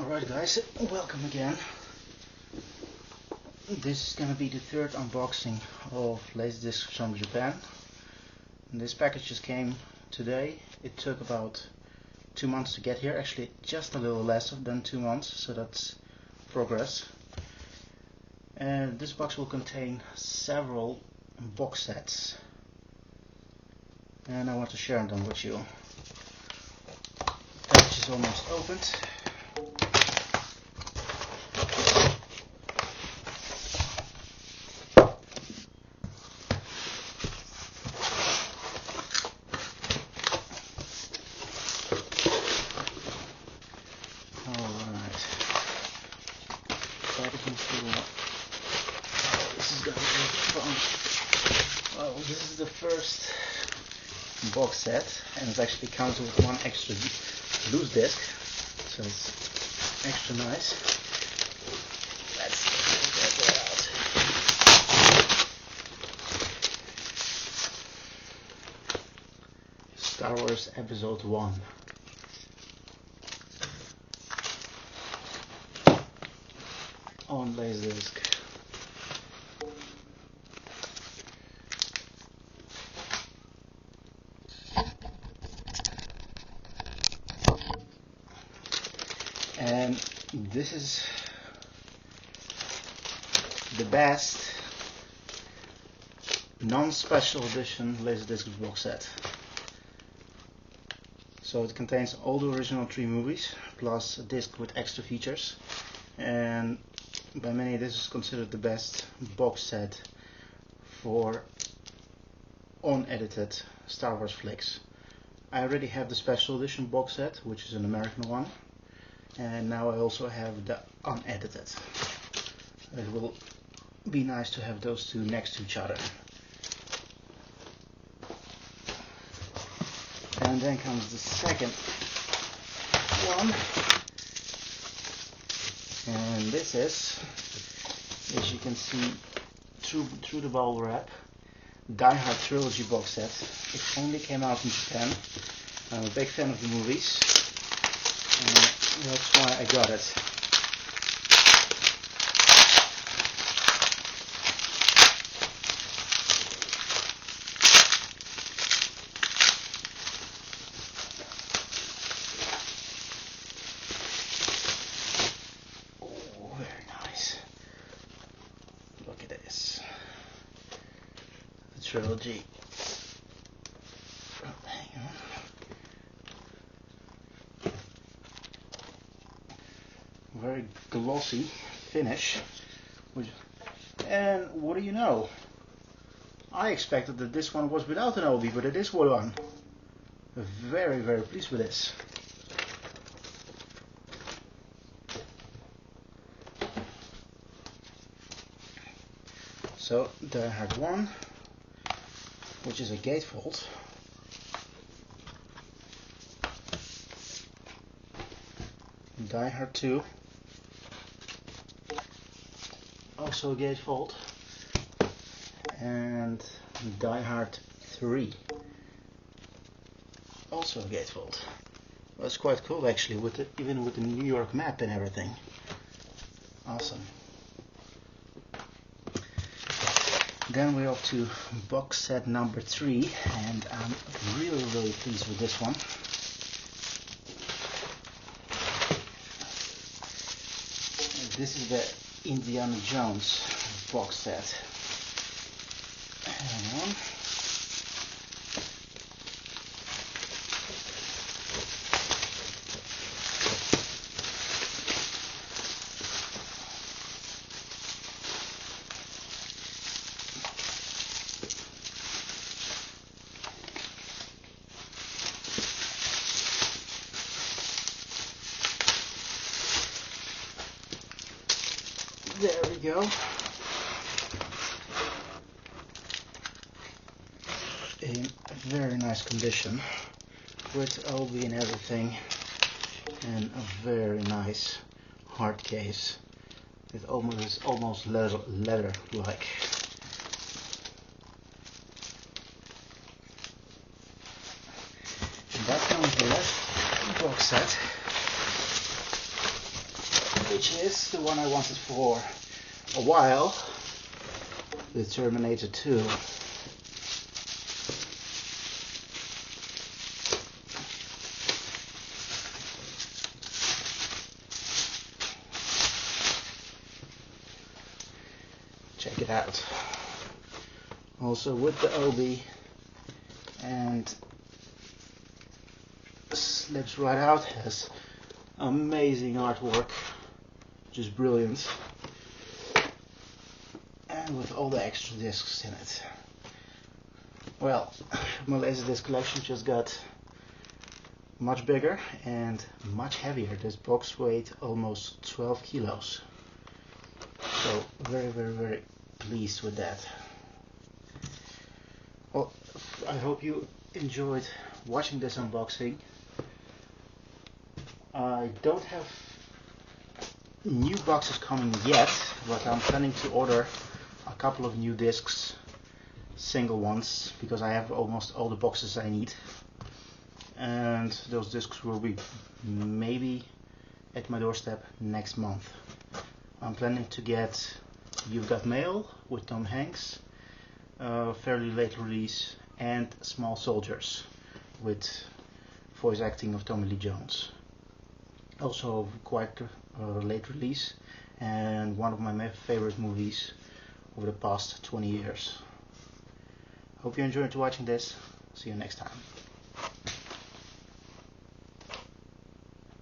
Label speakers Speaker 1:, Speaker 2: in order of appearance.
Speaker 1: Alright guys, welcome again. This is gonna be the third unboxing of Laserdisc from Japan. And this package just came today. It took about 2 months to get here, actually just a little less than 2 months, so that's progress. And this box will contain several box sets, and I want to share them with you. The package is almost opened. Alright, this is gonna be fun. Well, this is the first box set, and it actually comes with one extra loose disc, so it's extra nice. Let's get that out. Star Wars Episode 1. On Laserdisc. And this is the best non-special edition Laserdisc box set. So it contains all the original 3 movies plus a disc with extra features, and by many this is considered the best box set for unedited Star Wars flicks. I already have the special edition box set, which is an American one, and now I also have the unedited. It will be nice to have those two next to each other. And then comes the second one, and this is, as you can see through the bubble wrap, Die Hard Trilogy box set. It only came out in Japan. I'm a big fan of the movies, and that's why I got it. Oh, very nice. Look at this. The trilogy. Oh, hang on. Very glossy finish. And what do you know? I expected that this one was without an OB, but it is one. Very, very pleased with this. So Die Hard 1, which is a gatefold. Die Hard 2, also a gatefold, and Die Hard 3, also a gatefold. That's quite cool actually, even with the New York map and everything. Awesome. Then we're up to box set number 3, and I'm really pleased with this one. This is the Indiana Jones box set. Hang on. There we go. In very nice condition, with OB and everything, and a very nice hard case. It almost leather-like. And that comes the last box set. which is the one I wanted for a while, the Terminator 2. Check it out. Also with the OB, and slips right out, has amazing artwork, just brilliant, and with all the extra discs in it. Well, my Laserdisc collection just got much bigger and much heavier. This box weighed almost 12 kilos. So very pleased with that. Well, I hope you enjoyed watching this unboxing. I don't have new boxes coming yet, but I'm planning to order a couple of new discs, single ones, because I have almost all the boxes I need, and those discs will be maybe at my doorstep next month. I'm planning to get You've Got Mail with Tom Hanks, fairly late release, and Small Soldiers with voice acting of Tommy Lee Jones. Also quite late release, and one of my favorite movies over the past 20 years. Hope you enjoyed watching this. See you next time.